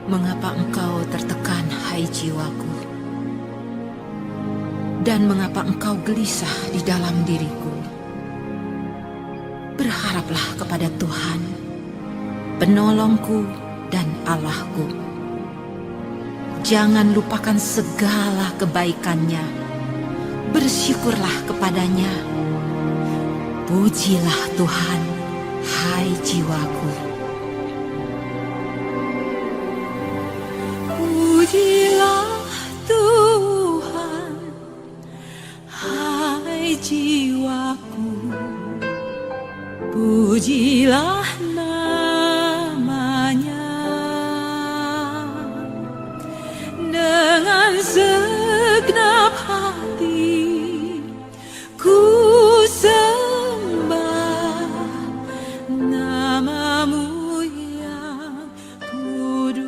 Mengapa engkau tertekan, hai jiwaku? Dan mengapa engkau gelisah di dalam diriku? Berharaplah kepada Tuhan, penolongku dan Allahku. Jangan lupakan segala kebaikannya. Bersyukurlah kepadanya. Pujilah Tuhan, hai jiwaku. Pujilah Tuhan, hai jiwaku. Pujilah namanya dengan segenap hati. Ku sembah namamu yang kudus.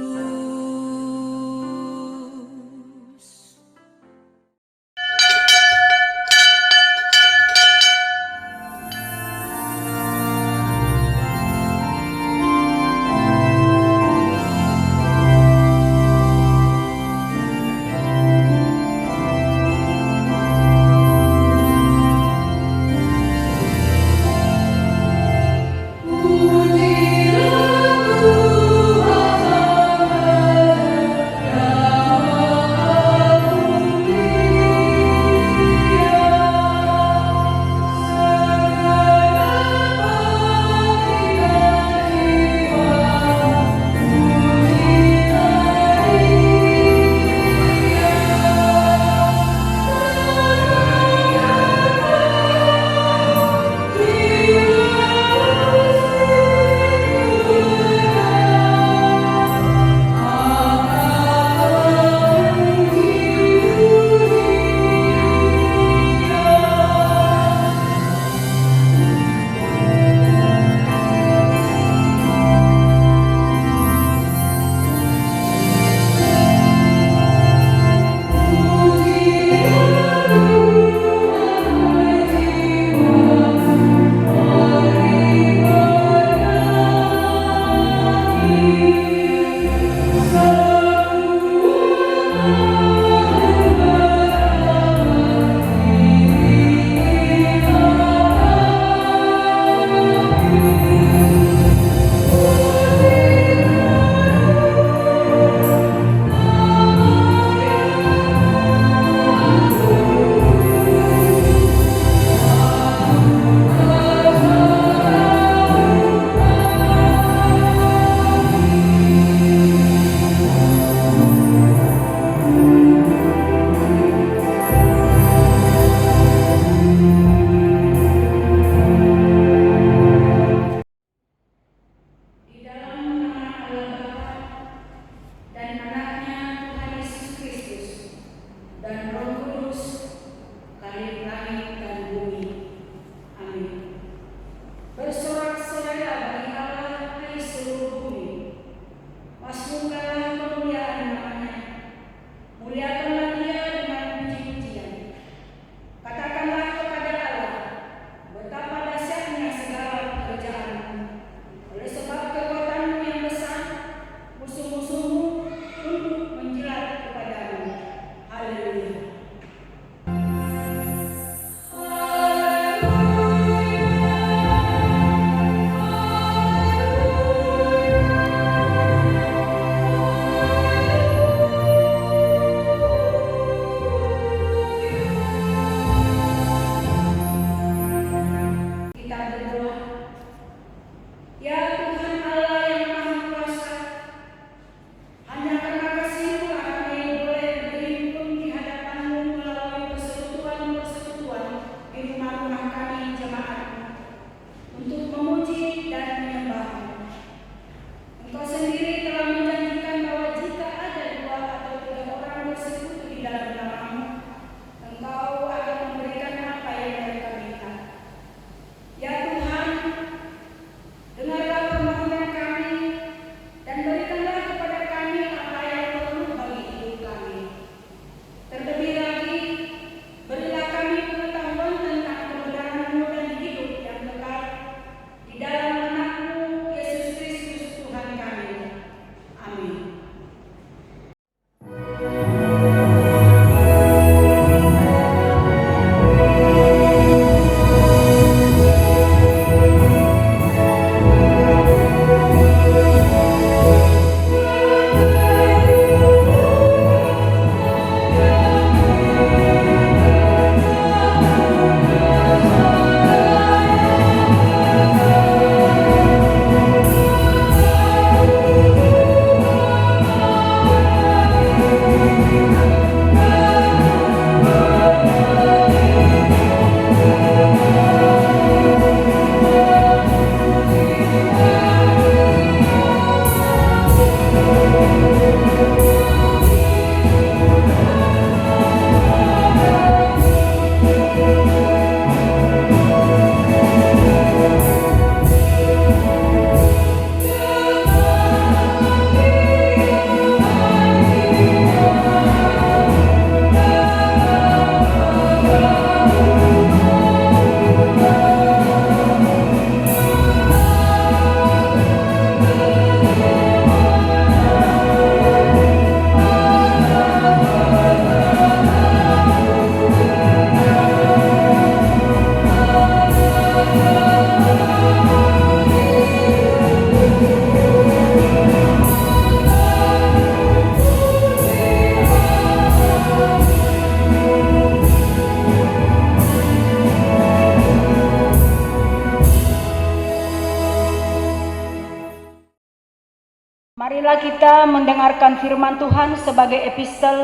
Marilah kita mendengarkan firman Tuhan sebagai epistel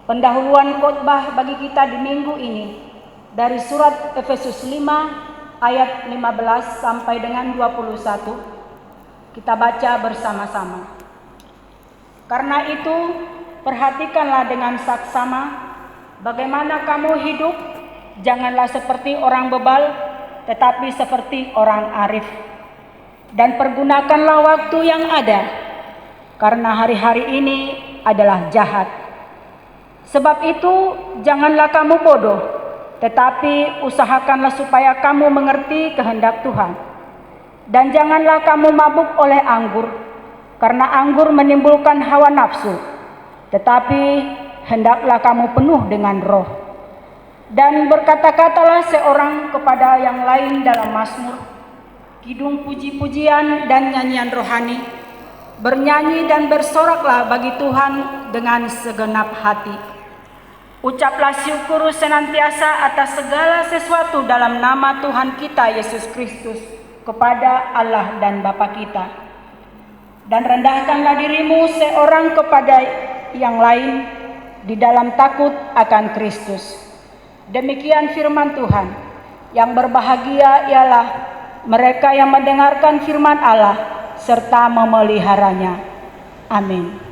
pendahuluan khotbah bagi kita di minggu ini dari surat Efesus 5 ayat 15 sampai dengan 21. Kita baca bersama-sama. Karena itu, perhatikanlah dengan saksama bagaimana kamu hidup, janganlah seperti orang bebal, tetapi seperti orang arif. Dan pergunakanlah waktu yang ada, karena hari-hari ini adalah jahat. Sebab itu, janganlah kamu bodoh, tetapi usahakanlah supaya kamu mengerti kehendak Tuhan. Dan janganlah kamu mabuk oleh anggur, karena anggur menimbulkan hawa nafsu, tetapi hendaklah kamu penuh dengan Roh. Dan berkata-katalah seorang kepada yang lain dalam mazmur, kidung puji-pujian dan nyanyian rohani. Bernyanyi dan bersoraklah bagi Tuhan dengan segenap hati. Ucaplah syukur senantiasa atas segala sesuatu dalam nama Tuhan kita Yesus Kristus kepada Allah dan Bapa kita. Dan rendahkanlah dirimu seorang kepada yang lain di dalam takut akan Kristus. Demikian firman Tuhan. Yang berbahagia ialah mereka yang mendengarkan firman Allah serta memeliharanya. Amin.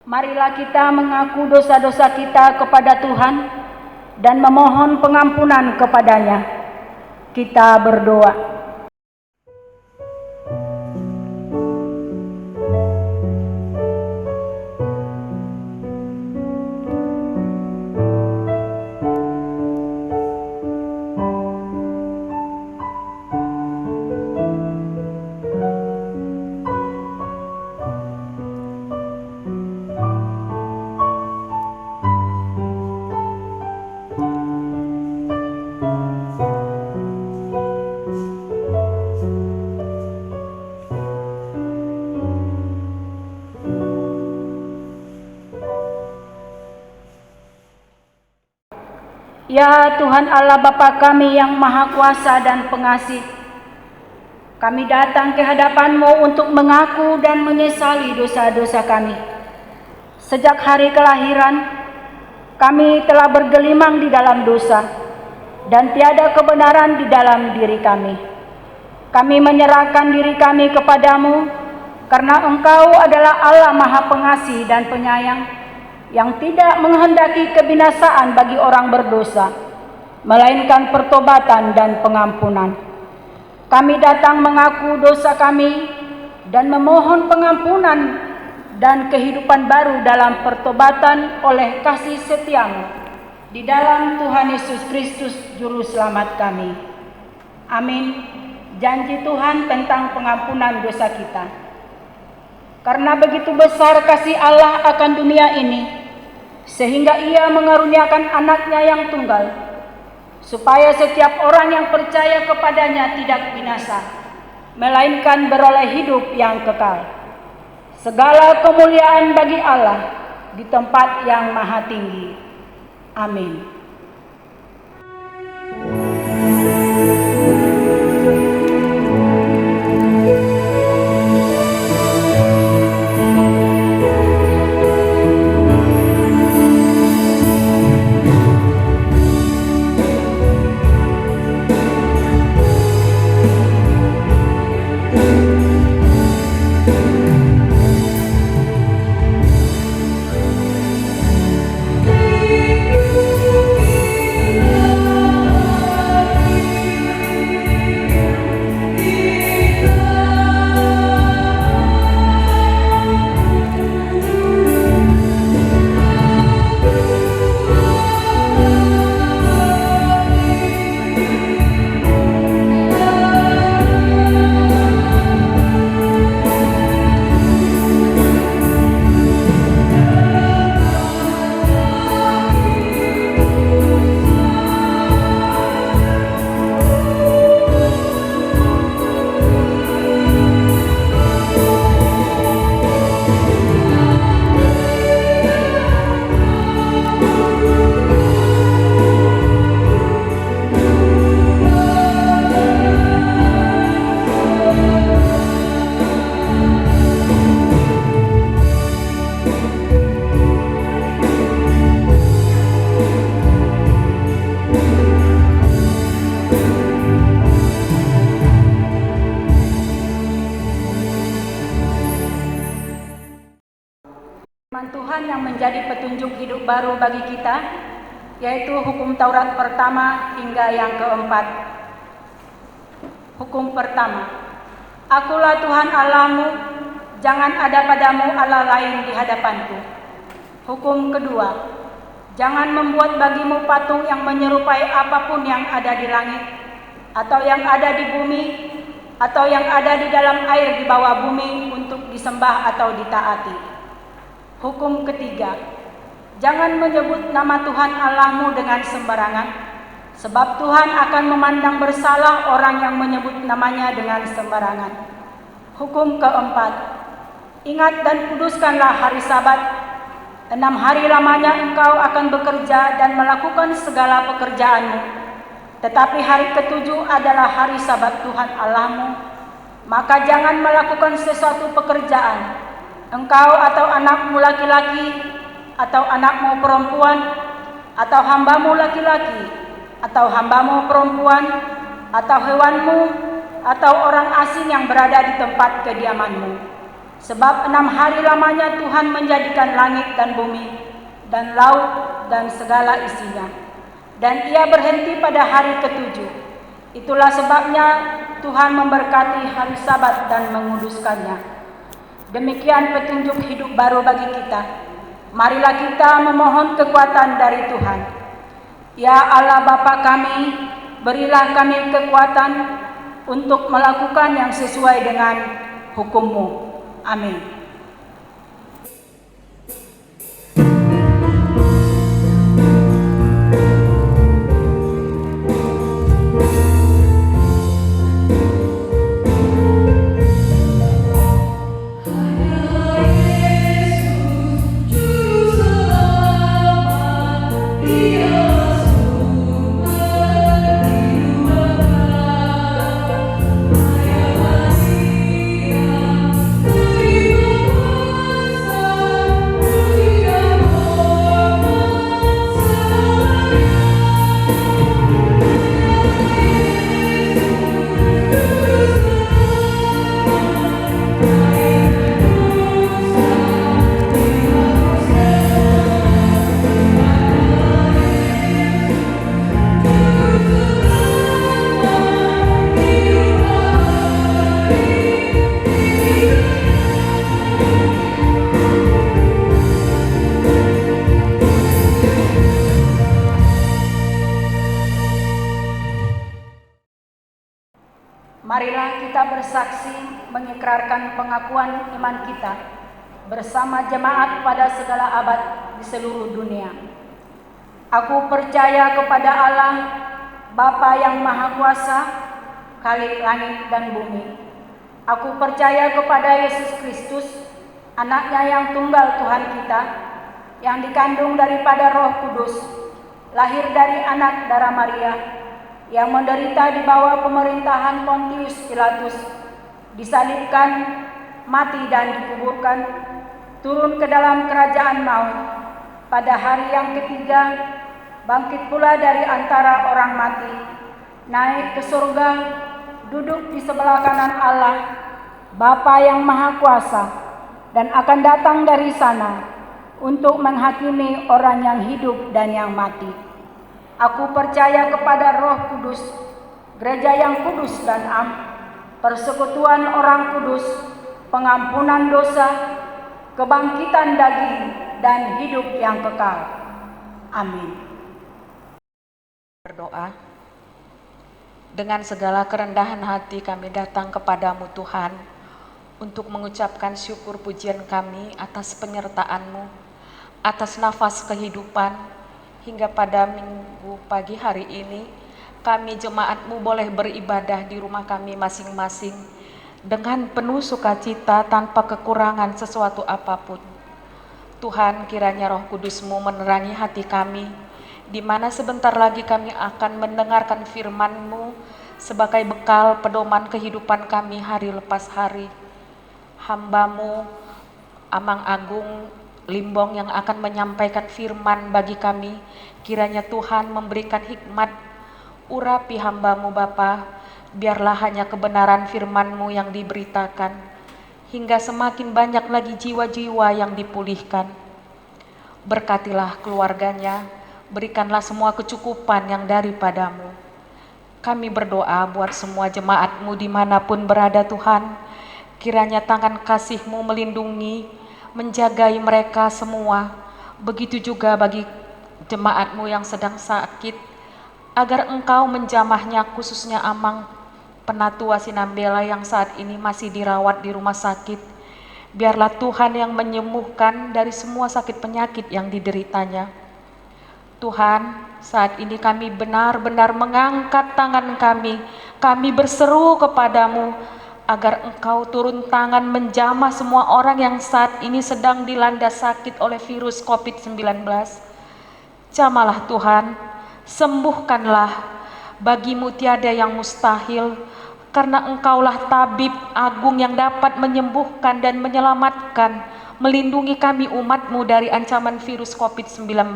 Marilah kita mengaku dosa-dosa kita kepada Tuhan dan memohon pengampunan kepadanya. Kita berdoa. Ya Tuhan Allah Bapa kami yang Maha Kuasa dan Pengasih, kami datang ke hadapan-Mu untuk mengaku dan menyesali dosa-dosa kami. Sejak hari kelahiran, kami telah bergelimang di dalam dosa, dan tiada kebenaran di dalam diri kami. Kami menyerahkan diri kami kepadamu, karena Engkau adalah Allah Maha Pengasih dan Penyayang, yang tidak menghendaki kebinasaan bagi orang berdosa, melainkan pertobatan dan pengampunan. Kami datang mengaku dosa kami dan memohon pengampunan dan kehidupan baru dalam pertobatan oleh kasih setia-Mu di dalam Tuhan Yesus Kristus Juru Selamat kami. Amin. Janji Tuhan tentang pengampunan dosa kita. Karena begitu besar kasih Allah akan dunia ini, sehingga Ia mengaruniakan anaknya yang tunggal, supaya setiap orang yang percaya kepadanya tidak binasa, melainkan beroleh hidup yang kekal. Segala kemuliaan bagi Allah di tempat yang maha tinggi. Amin. Firman Tuhan yang menjadi petunjuk hidup baru bagi kita, yaitu hukum Taurat pertama hingga yang keempat. Hukum pertama, Akulah Tuhan Allahmu, jangan ada padamu Allah lain di hadapanku. Hukum kedua, jangan membuat bagimu patung yang menyerupai apapun yang ada di langit, atau yang ada di bumi, atau yang ada di dalam air di bawah bumi untuk disembah atau ditaati. Hukum ketiga, jangan menyebut nama Tuhan Allahmu dengan sembarangan, sebab Tuhan akan memandang bersalah orang yang menyebut namanya dengan sembarangan. Hukum keempat, ingat dan kuduskanlah hari Sabat. 6 hari lamanya engkau akan bekerja dan melakukan segala pekerjaanmu. Tetapi hari ketujuh adalah hari Sabat Tuhan Allahmu. Maka jangan melakukan sesuatu pekerjaan, engkau atau anakmu laki-laki, atau anakmu perempuan, atau hambamu laki-laki, atau hambamu perempuan, atau hewanmu, atau orang asing yang berada di tempat kediamanmu. Sebab 6 hari lamanya Tuhan menjadikan langit dan bumi, dan laut, dan segala isinya. Dan Ia berhenti pada hari ketujuh. Itulah sebabnya Tuhan memberkati hari Sabat dan menguduskannya. Demikian petunjuk hidup baru bagi kita. Marilah kita memohon kekuatan dari Tuhan. Ya Allah Bapa kami, berilah kami kekuatan untuk melakukan yang sesuai dengan hukum-Mu. Amin. Marilah kita bersaksi mengikrarkan pengakuan iman kita bersama jemaat pada segala abad di seluruh dunia. Aku percaya kepada Allah, Bapa yang Maha Kuasa, Khalik langit dan bumi. Aku percaya kepada Yesus Kristus, Anaknya yang tunggal Tuhan kita, yang dikandung daripada Roh Kudus, lahir dari anak darah Maria, yang menderita di bawah pemerintahan Pontius Pilatus, disalibkan, mati dan dikuburkan, turun ke dalam kerajaan maut, pada hari yang ketiga bangkit pula dari antara orang mati, naik ke surga, duduk di sebelah kanan Allah, Bapa yang Maha Kuasa, dan akan datang dari sana untuk menghakimi orang yang hidup dan yang mati. Aku percaya kepada Roh Kudus, gereja yang kudus dan am, persekutuan orang kudus, pengampunan dosa, kebangkitan daging, dan hidup yang kekal. Amin. Berdoa. Dengan segala kerendahan hati kami datang kepadamu Tuhan, untuk mengucapkan syukur pujian kami atas penyertaan-Mu, atas nafas kehidupan, hingga pada minggu pagi hari ini, kami jemaat-Mu boleh beribadah di rumah kami masing-masing, dengan penuh sukacita tanpa kekurangan sesuatu apapun. Tuhan, kiranya Roh Kudus-Mu menerangi hati kami, di mana sebentar lagi kami akan mendengarkan firman-Mu sebagai bekal pedoman kehidupan kami hari lepas hari. Hamba-Mu, Amang Agung Limbong yang akan menyampaikan firman bagi kami, kiranya Tuhan memberikan hikmat, urapi hamba-Mu Bapa, biarlah hanya kebenaran firman-Mu yang diberitakan, hingga semakin banyak lagi jiwa-jiwa yang dipulihkan. Berkatilah keluarganya, berikanlah semua kecukupan yang daripada-Mu. Kami berdoa buat semua jemaat-Mu dimanapun berada Tuhan, kiranya tangan kasih-Mu melindungi, menjagai mereka semua. Begitu juga bagi jemaat-Mu yang sedang sakit, agar Engkau menjamahnya, khususnya Amang Penatua Sinambela yang saat ini masih dirawat di rumah sakit. Biarlah Tuhan yang menyembuhkan dari semua sakit penyakit yang dideritanya. Tuhan, saat ini kami benar-benar mengangkat tangan kami berseru kepadamu, agar Engkau turun tangan menjamah semua orang yang saat ini sedang dilanda sakit oleh virus COVID-19. Jamalah Tuhan, sembuhkanlah, bagimu tiada yang mustahil, karena Engkaulah tabib agung yang dapat menyembuhkan dan menyelamatkan, melindungi kami umat-Mu dari ancaman virus COVID-19.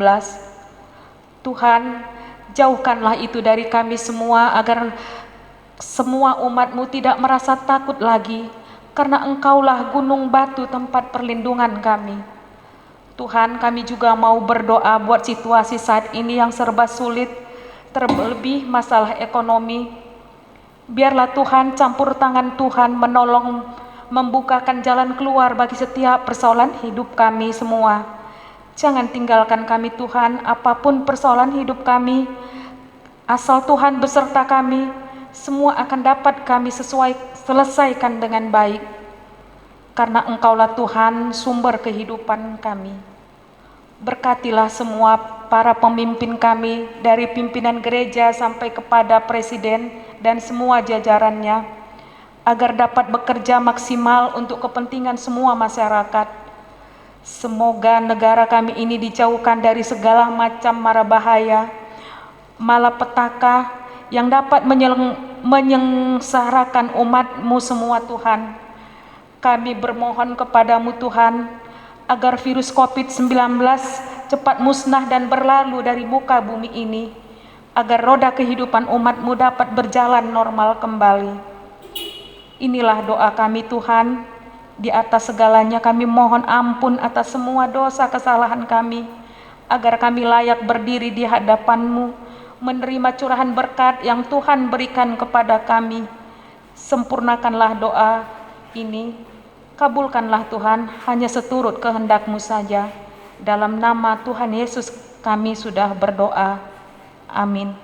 Tuhan, jauhkanlah itu dari kami semua, agar semua umat-Mu tidak merasa takut lagi, karena Engkaulah gunung batu tempat perlindungan kami. Tuhan, kami juga mau berdoa buat situasi saat ini yang serba sulit, terlebih masalah ekonomi. Biarlah Tuhan, campur tangan Tuhan menolong, membukakan jalan keluar bagi setiap persoalan hidup kami semua. Jangan tinggalkan kami Tuhan, apapun persoalan hidup kami, asal Tuhan beserta kami, semua akan dapat kami selesaikan dengan baik. Karena Engkaulah Tuhan, sumber kehidupan kami. Berkatilah semua para pemimpin kami, dari pimpinan gereja sampai kepada presiden dan semua jajarannya, agar dapat bekerja maksimal untuk kepentingan semua masyarakat. Semoga negara kami ini dijauhkan dari segala macam mara bahaya, malapetaka yang dapat menyengsarakan umat-Mu semua Tuhan. Kami bermohon kepadamu Tuhan, agar virus COVID-19 cepat musnah dan berlalu dari muka bumi ini, agar roda kehidupan umat-Mu dapat berjalan normal kembali. Inilah doa kami Tuhan. Di atas segalanya kami mohon ampun atas semua dosa kesalahan kami, agar kami layak berdiri di hadapan-Mu, menerima curahan berkat yang Tuhan berikan kepada kami. Sempurnakanlah doa ini, kabulkanlah Tuhan, hanya seturut kehendak-Mu saja. Dalam nama Tuhan Yesus kami sudah berdoa. Amin.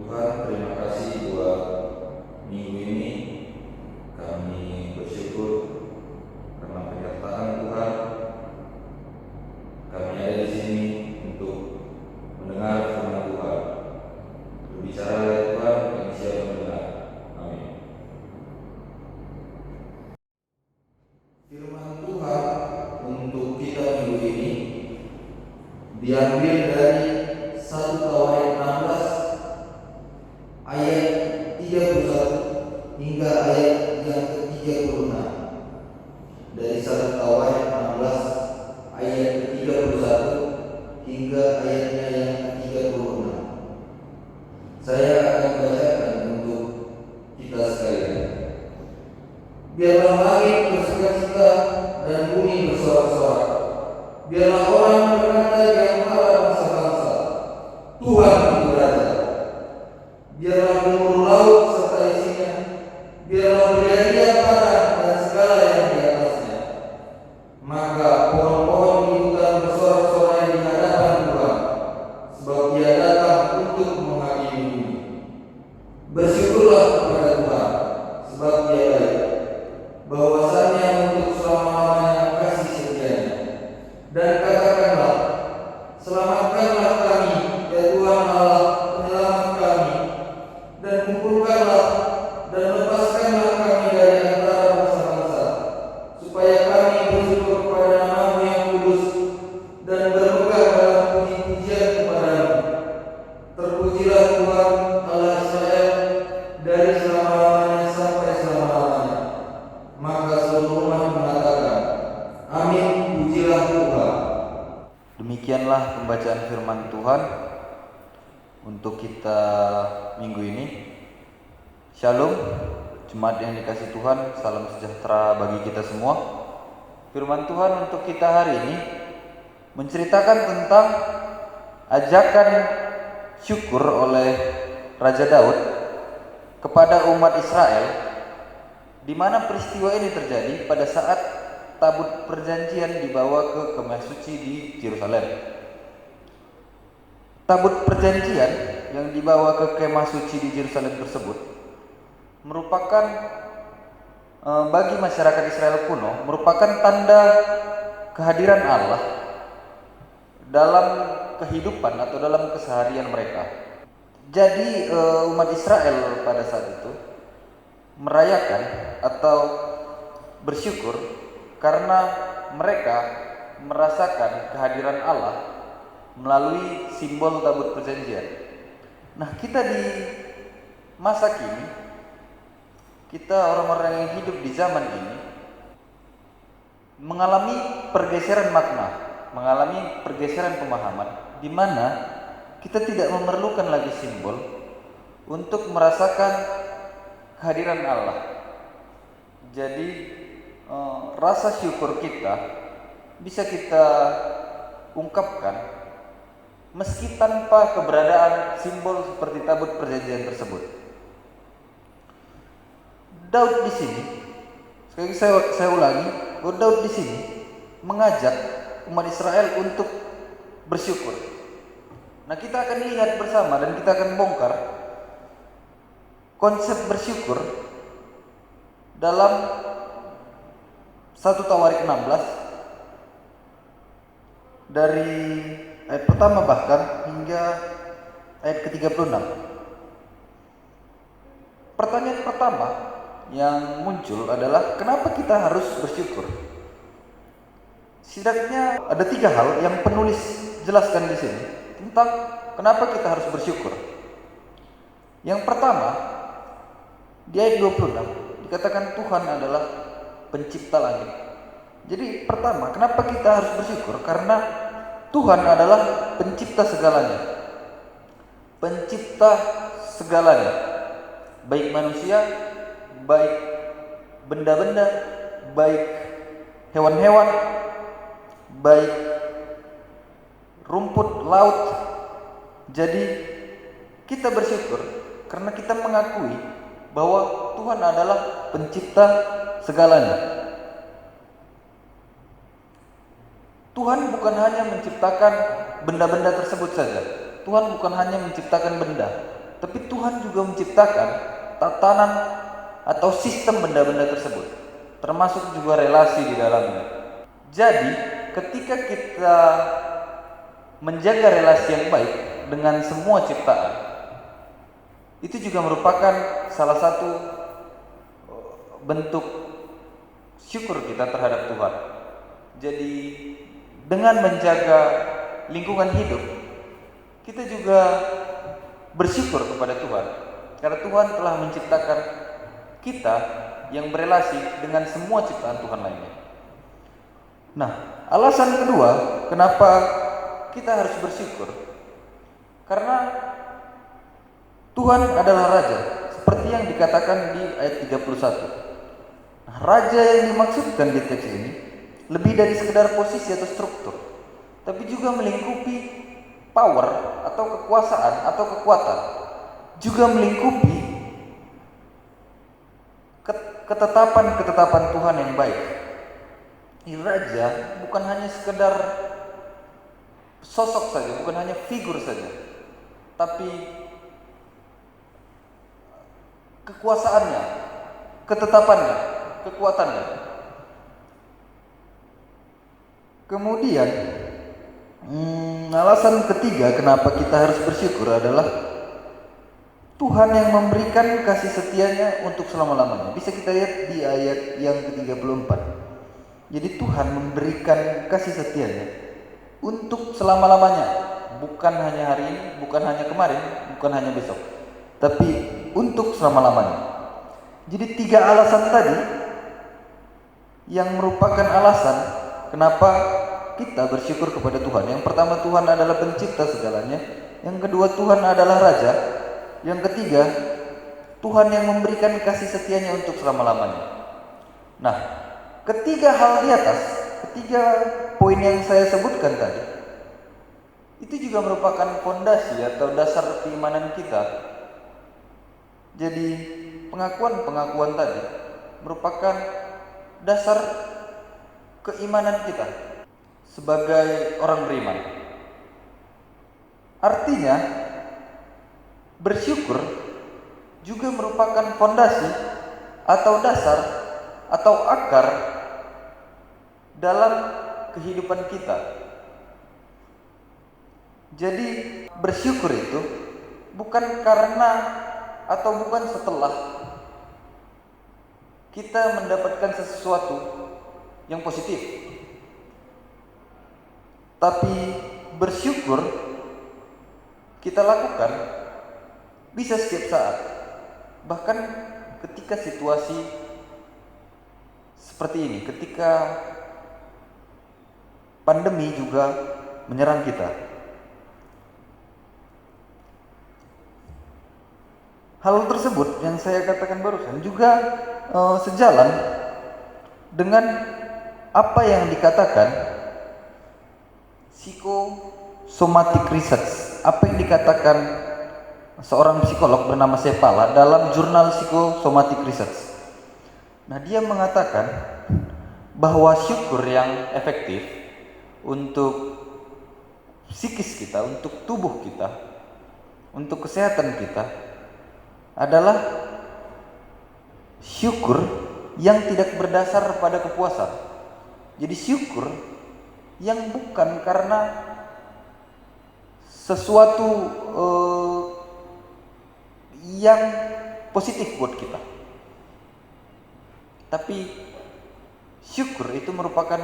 Tuhan, terima kasih buat minggu ini. Kami bersyukur karena penyertaan Tuhan. Kami ada di sini untuk mendengar firman Tuhan. Berbicara oleh Tuhan, kami siap mendengar. Amin. Firman Tuhan untuk kita minggu ini diambil dari 1 Tawarik 16 ayat 31 hingga ayat yang ke-36. Dari 1 Tawarik 16 ayat ke-31 hingga ayatnya yang ke-36. Saya akan bacakan untuk kita sekalian. Biarlah langit bersukacita dan bumi bersorak-sorak. Biarlah orang berkata di antara bangsa-bangsa, Tuhan itu Raja. Biarlah gemuruh laut serta isinya. Biarlah berdiri padang dan segala yang di atasnya. Maka pohon-pohon di hutan bersorak-sorai di hadapan Tuhan, sebab Dia datang untuk menghakimi bumi. Bersyukurlah kepada Tuhan, sebab Dia baik. Bahwasanya untuk selama-lamanya kasih setianya. Dan katakanlah, selamatkanlah kami, ya Tuhan Allah, penyelamat kami, dan kumpulkanlah dan lepaskanlah kami dari antara bangsa-bangsa, supaya kami bersyukur kepada nama-Mu yang kudus dan bermegah dalam puji-pujian kepada-Mu. Terpujilah Tuhan Allah Israel dari selama-lamanya sampai selama-lamanya. Maka seluruh umat mengatakan, Amin, pujilah Tuhan. Demikianlah pembacaan firman Tuhan untuk kita minggu ini. Shalom, jemaat yang dikasih Tuhan, salam sejahtera bagi kita semua. Firman Tuhan untuk kita hari ini menceritakan tentang ajakan syukur oleh Raja Daud kepada umat Israel, di mana peristiwa ini terjadi pada saat tabut perjanjian dibawa ke kemah suci di Yerusalem. Tabut perjanjian yang dibawa ke kemah suci di Yerusalem tersebut merupakan bagi masyarakat Israel kuno merupakan tanda kehadiran Allah dalam kehidupan atau dalam keseharian mereka. Jadi umat Israel pada saat itu merayakan atau bersyukur karena mereka merasakan kehadiran Allah melalui simbol tabut perjanjian. Nah, kita di masa kini, kita orang-orang yang hidup di zaman ini mengalami pergeseran makna, mengalami pergeseran pemahaman, di mana kita tidak memerlukan lagi simbol untuk merasakan kehadiran Allah. Jadi rasa syukur kita bisa kita ungkapkan meski tanpa keberadaan simbol seperti tabut perjanjian tersebut. Daud di sini, sekali lagi saya ulangi, bahwa Daud di sini mengajak umat Israel untuk bersyukur. Nah, kita akan lihat bersama dan kita akan bongkar konsep bersyukur dalam 1 Tawarik 16 dari ayat pertama bahkan hingga ayat ke-36. Pertanyaan pertama yang muncul adalah kenapa kita harus bersyukur? Setidaknya ada 3 hal yang penulis jelaskan di sini tentang kenapa kita harus bersyukur. Yang pertama, di ayat 26 dikatakan Tuhan adalah pencipta langit. Jadi pertama, kenapa kita harus bersyukur? Karena Tuhan adalah pencipta segalanya. Pencipta segalanya. Baik manusia, baik benda-benda, baik hewan-hewan, baik rumput laut. Jadi kita bersyukur karena kita mengakui bahwa Tuhan adalah pencipta segalanya. Tuhan bukan hanya menciptakan benda-benda tersebut saja. Tuhan bukan hanya menciptakan benda, tapi Tuhan juga menciptakan tatanan atau sistem benda-benda tersebut, termasuk juga relasi di dalamnya. Jadi, ketika kita menjaga relasi yang baik dengan semua ciptaan, itu juga merupakan salah satu bentuk syukur kita terhadap Tuhan. Jadi, dengan menjaga lingkungan hidup, kita juga bersyukur kepada Tuhan, karena Tuhan telah menciptakan kita yang berelasi dengan semua ciptaan Tuhan lainnya. Nah, alasan kedua kenapa kita harus bersyukur, karena Tuhan adalah Raja, seperti yang dikatakan di ayat 31. Nah, Raja yang dimaksudkan di teks ini lebih dari sekedar posisi atau struktur, tapi juga melingkupi power atau kekuasaan atau kekuatan, juga melingkupi ketetapan Tuhan yang baik. Raja bukan hanya sekedar sosok saja, bukan hanya figur saja, tapi kekuasaannya, ketetapannya, kekuatannya. Kemudian alasan ketiga kenapa kita harus bersyukur adalah Tuhan yang memberikan kasih setianya untuk selama-lamanya. Bisa kita lihat di ayat yang ke-34. Jadi Tuhan memberikan kasih setianya untuk selama-lamanya, bukan hanya hari ini, bukan hanya kemarin, bukan hanya besok, tapi untuk selama-lamanya. Jadi 3 alasan tadi yang merupakan alasan kenapa kita bersyukur kepada Tuhan. Yang pertama, Tuhan adalah pencipta segalanya. Yang kedua, Tuhan adalah Raja. Yang ketiga, Tuhan yang memberikan kasih setianya untuk selama-lamanya. Nah, ketiga hal di atas, ketiga poin yang saya sebutkan tadi, itu juga merupakan fondasi atau dasar keimanan kita. Jadi pengakuan-pengakuan tadi merupakan dasar keimanan kita sebagai orang beriman. Artinya, bersyukur juga merupakan fondasi atau dasar atau akar dalam kehidupan kita. Jadi bersyukur itu bukan karena atau bukan setelah kita mendapatkan sesuatu yang positif, tapi bersyukur kita lakukan bisa setiap saat, bahkan ketika situasi seperti ini, ketika pandemi juga menyerang kita. Hal tersebut yang saya katakan barusan juga sejalan dengan apa yang dikatakan psychosomatic research, apa yang dikatakan seorang psikolog bernama Sepala dalam jurnal Psychosomatic Research. Nah, dia mengatakan bahwa syukur yang efektif untuk psikis kita, untuk tubuh kita, untuk kesehatan kita adalah syukur yang tidak berdasar pada kepuasan. Jadi syukur yang bukan karena sesuatu yang positif buat kita, tapi syukur itu merupakan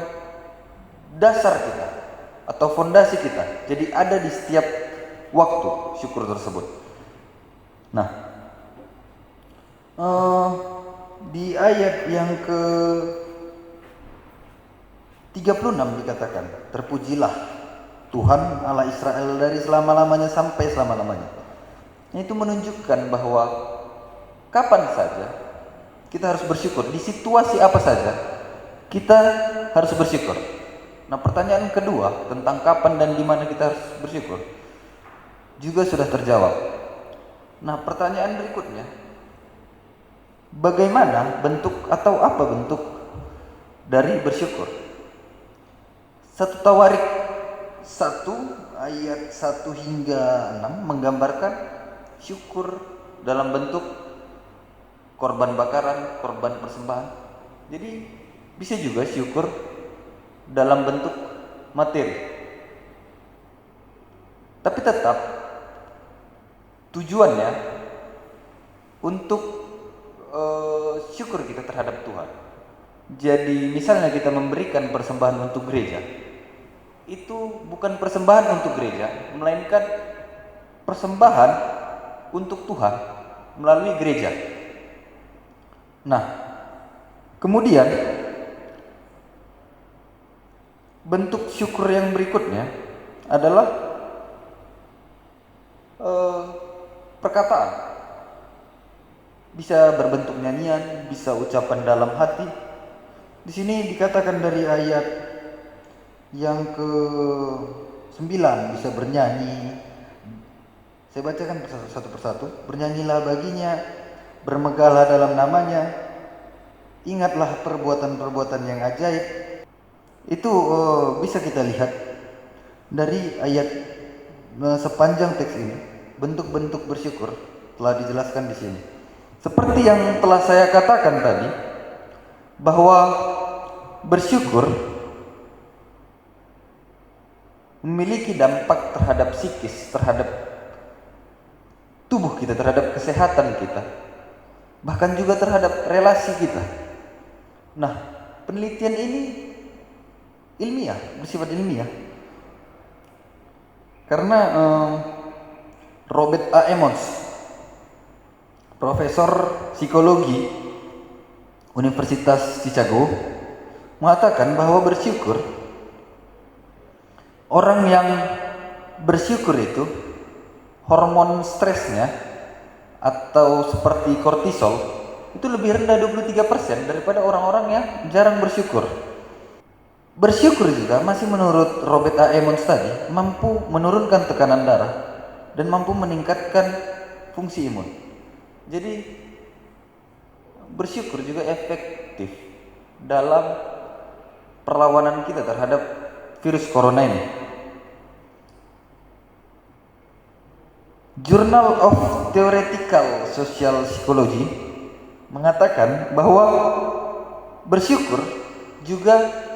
dasar kita atau fondasi kita. Jadi ada di setiap waktu syukur tersebut. Nah, di ayat yang ke 36 dikatakan, terpujilah Tuhan Allah Israel dari selama-lamanya sampai selama-lamanya. Itu menunjukkan bahwa kapan saja kita harus bersyukur, di situasi apa saja kita harus bersyukur. Nah, pertanyaan kedua tentang kapan dan di mana kita harus bersyukur juga sudah terjawab. Nah, pertanyaan berikutnya, bagaimana bentuk atau apa bentuk dari bersyukur? 1 Tawarik 1 ayat 1 hingga 6 menggambarkan syukur dalam bentuk korban bakaran, korban persembahan. Jadi bisa juga syukur dalam bentuk materi. Tapi tetap tujuannya untuk syukur kita terhadap Tuhan. Jadi misalnya kita memberikan persembahan untuk gereja, itu bukan persembahan untuk gereja, melainkan persembahan untuk Tuhan melalui gereja. Nah, kemudian bentuk syukur yang berikutnya adalah perkataan. Bisa berbentuk nyanyian, bisa ucapan dalam hati. Di sini dikatakan dari ayat yang ke-9 bisa bernyanyi. Saya bacakan satu persatu. Bernyanyilah baginya, bermegahlah dalam namanya, ingatlah perbuatan-perbuatan yang ajaib. Itu bisa kita lihat dari ayat sepanjang teks ini. Bentuk-bentuk bersyukur telah dijelaskan di sini. Seperti yang telah saya katakan tadi, bahwa bersyukur memiliki dampak terhadap psikis, terhadap tubuh kita, terhadap kesehatan kita, bahkan juga terhadap relasi kita. Nah, penelitian ini ilmiah, bersifat ilmiah. Karena Robert A. Emmons, profesor psikologi Universitas Chicago, mengatakan bahwa bersyukur, orang yang bersyukur itu hormon stresnya atau seperti kortisol itu lebih rendah 23% daripada orang-orang yang jarang bersyukur. Bersyukur juga masih menurut Robert A. Emmons tadi mampu menurunkan tekanan darah dan mampu meningkatkan fungsi imun. Jadi bersyukur juga efektif dalam perlawanan kita terhadap virus corona ini. Journal of Theoretical Social Psychology mengatakan bahwa bersyukur juga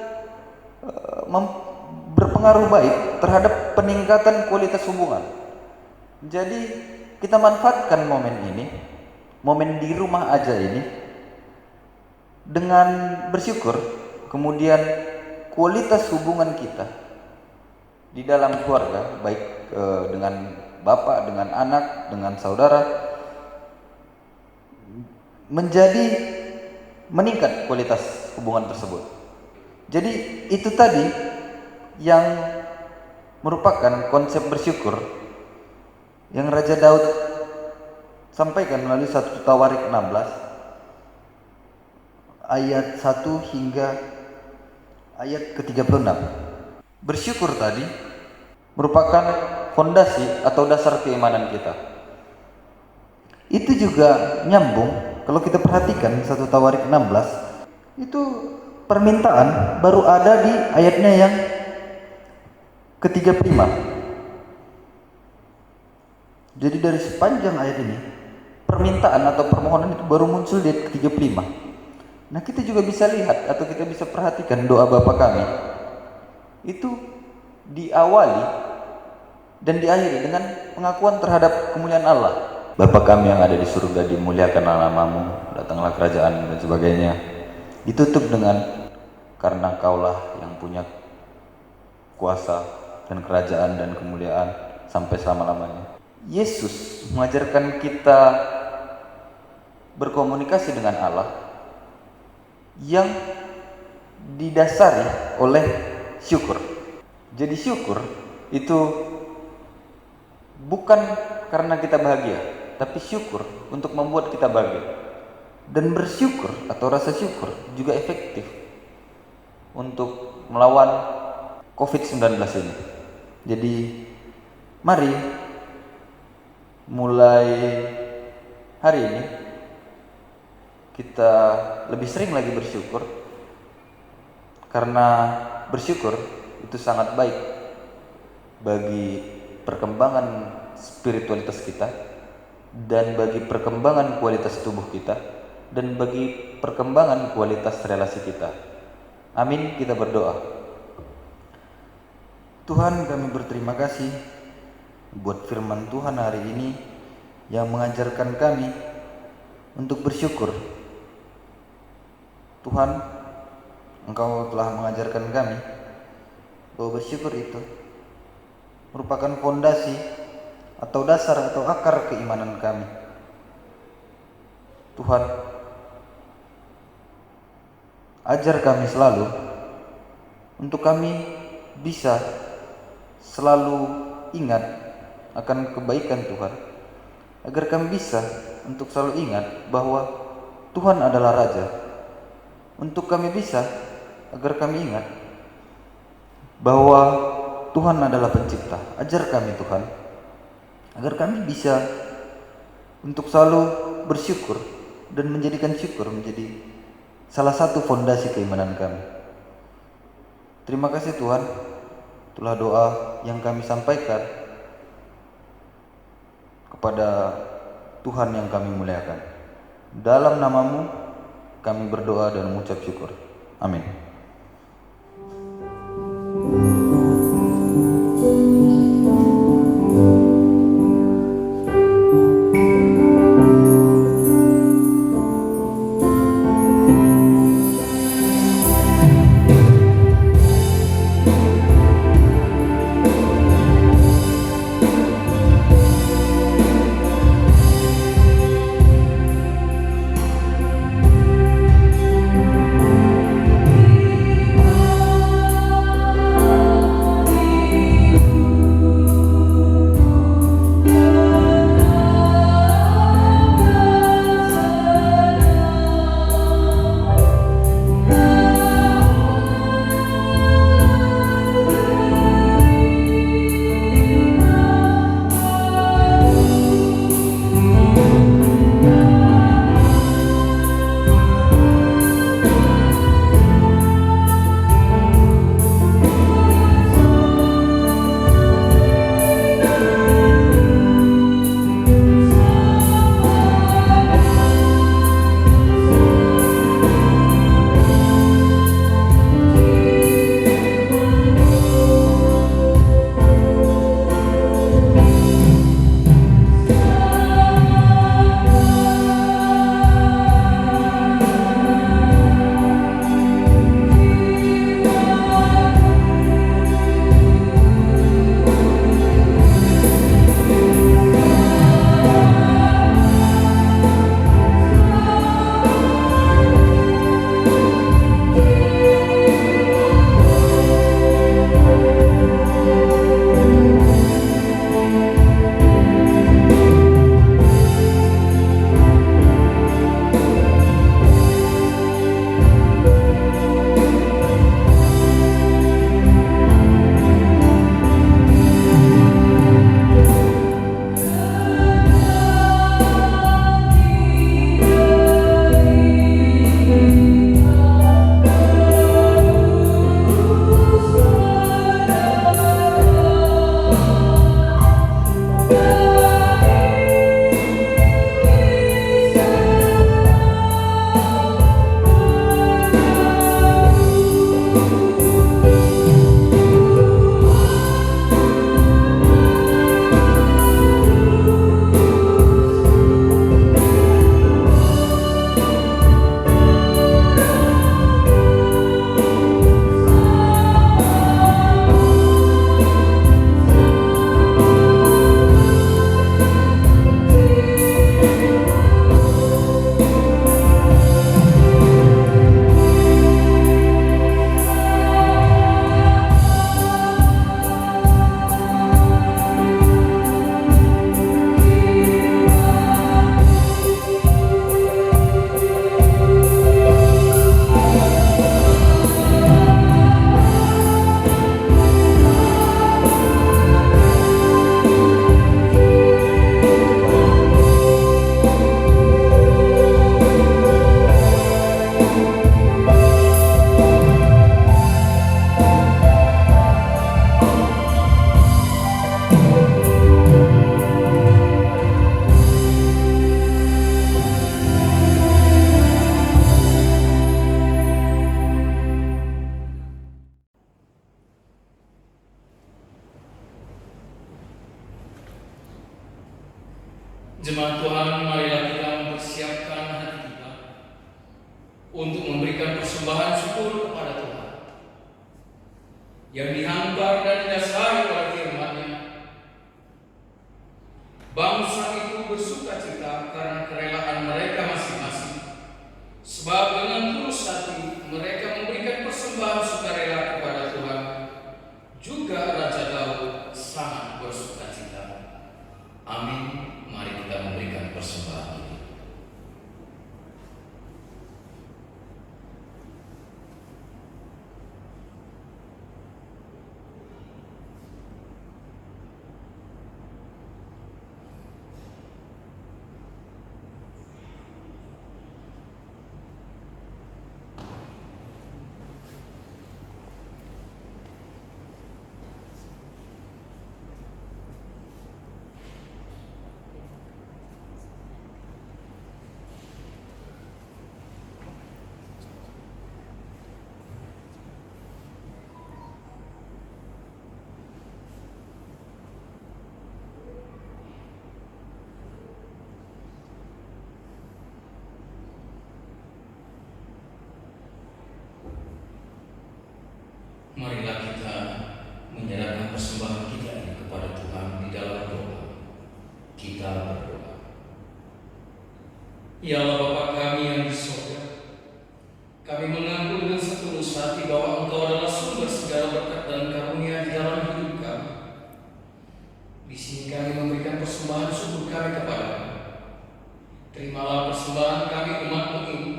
berpengaruh baik terhadap peningkatan kualitas hubungan. Jadi kita manfaatkan momen ini, momen di rumah aja ini, dengan bersyukur, kemudian kualitas hubungan kita di dalam keluarga, baik dengan bapak, dengan anak, dengan saudara, menjadi meningkat kualitas hubungan tersebut. Jadi itu tadi yang merupakan konsep bersyukur yang Raja Daud sampaikan melalui 1 Tawarik 16 ayat 1 hingga ayat ke-36. Bersyukur tadi merupakan fondasi atau dasar keimanan kita. Itu juga nyambung kalau kita perhatikan 1 Tawarik 16, itu permintaan baru ada di ayatnya yang ke-35. Jadi dari sepanjang ayat ini, permintaan atau permohonan itu baru muncul di ayat ke-35. Nah, kita juga bisa lihat atau kita bisa perhatikan doa Bapa kami itu diawali dan diakhiri dengan pengakuan terhadap kemuliaan Allah. Bapa kami yang ada di surga, dimuliakanlah namamu, datanglah kerajaan dan sebagainya. Ditutup dengan karena Kaulah yang punya kuasa dan kerajaan dan kemuliaan sampai selama-lamanya. Yesus mengajarkan kita berkomunikasi dengan Allah yang didasari oleh syukur. Jadi syukur itu bukan karena kita bahagia, tapi syukur untuk membuat kita bahagia. Dan bersyukur atau rasa syukur juga efektif untuk melawan COVID-19 ini. Jadi mari mulai hari ini kita lebih sering lagi bersyukur, karena bersyukur itu sangat baik bagi perkembangan spiritualitas kita dan bagi perkembangan kualitas tubuh kita, dan bagi perkembangan kualitas relasi kita. Amin, kita berdoa. Tuhan, kami berterima kasih buat firman Tuhan hari ini yang mengajarkan kami untuk bersyukur. Tuhan, Engkau telah mengajarkan kami bahwa bersyukur itu merupakan fondasi atau dasar atau akar keimanan kami. Tuhan, ajar kami selalu untuk kami bisa selalu ingat akan kebaikan Tuhan, agar kami bisa untuk selalu ingat bahwa Tuhan adalah Raja. Untuk kami bisa agar kami ingat bahwa Tuhan adalah pencipta. Ajar kami Tuhan, agar kami bisa untuk selalu bersyukur dan menjadikan syukur menjadi salah satu fondasi keimanan kami. Terima kasih Tuhan, itulah doa yang kami sampaikan kepada Tuhan yang kami muliakan. Dalam nama-Mu kami berdoa dan mengucap syukur. Amin. yang dihantar dan didasari oleh firman-Nya. Bangsa itu bersukacita karena kerelaan mereka masing-masing, sebab dengan tulus hati mereka memberikan persembahan sukarela kepada Tuhan. Juga Raja Daud sangat bersukacita. Amin. Mari kita memberikan persembahan ini. Marilah kita menyerahkan persembahan kita ini kepada Tuhan di dalam doa. Kita berdoa. Ya Allah Bapa kami yang di surga, kami mengaku dengan setulus hati bahwa Engkau adalah sumber segala berkat dan karunia di dalam hidup kami. Di sini kami memberikan persembahan syukur kami kepada-Mu. Terimalah persembahan kami umat-Mu ini,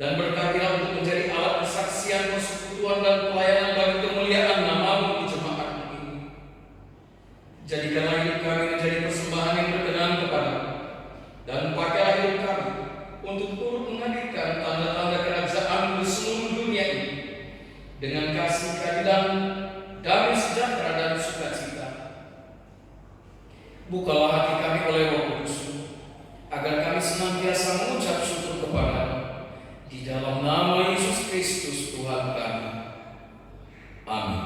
dan berkatilah untuk menjadi alat kesaksian, persekutuan dan pelayanan bagi kemuliaan nama-Mu di jemaat-Mu ini. Jadikanlah hidup kami menjadi persembahan yang berkenan kepada-Mu, dan pakailah hidup kami untuk turut menghadirkan tanda-tanda kerajaan-Mu di seluruh dunia ini dengan kasih, keadilan, damai sejahtera dan sukacita. Bukalah hati kami oleh Roh Kudus, agar kami senantiasa mengucap syukur kepada-Mu. Di dalam nama Yesus Kristus Tuhan kami. Amin.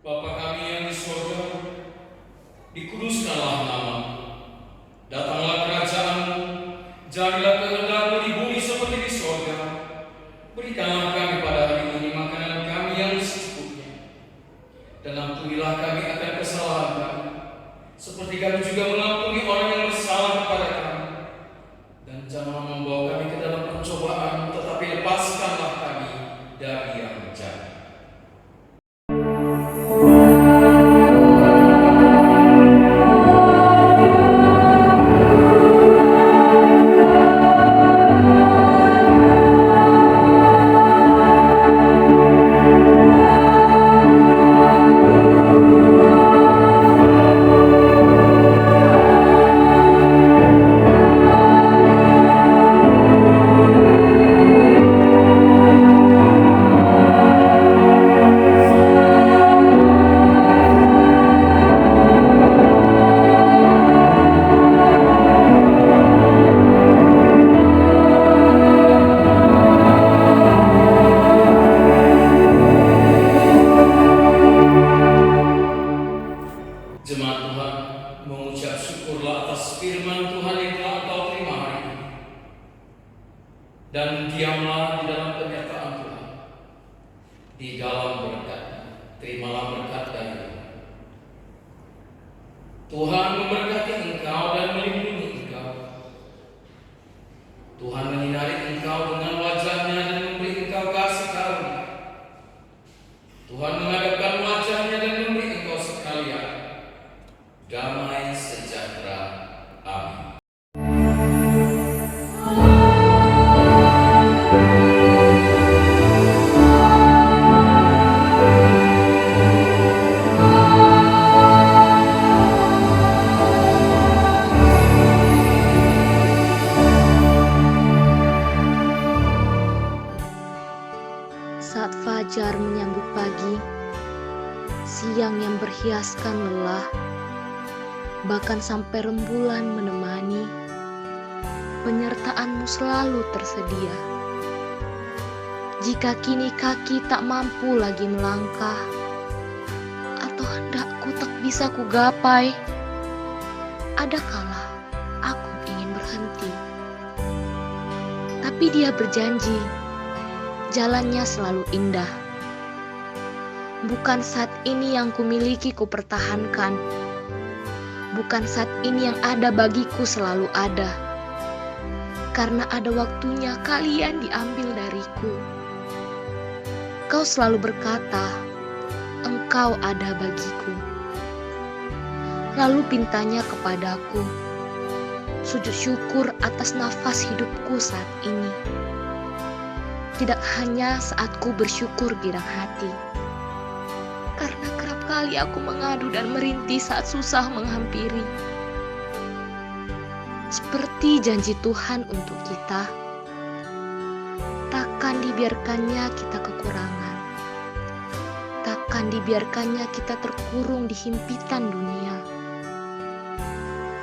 Bapa kami yang di surga, dikuduskanlah nama-Mu. Datanglah kerajaan-Mu, jadilah kehendak-Mu di bumi seperti di surga. Berikanlah kami pada hari ini makanan kami yang secukupnya, dan ampunilah kami akan kesalahan kami, seperti kami juga mengampuni orang yang bersalah kepada kami. Dan janganlah membawa kami ke dalam pencobaan, tetapi lepaskanlah kami dari yang jahat. Jemaat Tuhan, mengucap syukurlah atas firman Tuhan yang telah engkau terima hari ini. Dan diamlah di dalam penyertaan Tuhan. Di dalam berkat, terimalah berkat dari Tuhan. Tuhan memberkati engkau dan melindungi engkau. Tuhan menyinari engkau dengan wajah-Nya dan memberi sejahtera. Amin. Saat fajar menyambut pagi, siang yang berhiaskan lelah, bahkan sampai rembulan menemani, penyertaanmu selalu tersedia. Jika kini kaki tak mampu lagi melangkah, atau hendakku tak bisa kugapai, ada kala aku ingin berhenti. Tapi Dia berjanji, jalannya selalu indah. Bukan saat ini yang kumiliki kupertahankan. Bukan saat ini yang ada bagiku selalu ada. Karena ada waktunya kalian diambil dariku. Kau selalu berkata, Engkau ada bagiku. Lalu pintanya kepadaku, sujud syukur atas nafas hidupku saat ini. Tidak hanya saat ku bersyukur girang hati, karena kerap kali aku mengadu dan merintih saat susah menghampiri. Seperti janji Tuhan untuk kita, takkan dibiarkannya kita kekurangan. Takkan dibiarkannya kita terkurung di himpitan dunia.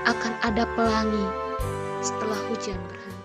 Akan ada pelangi setelah hujan berhenti.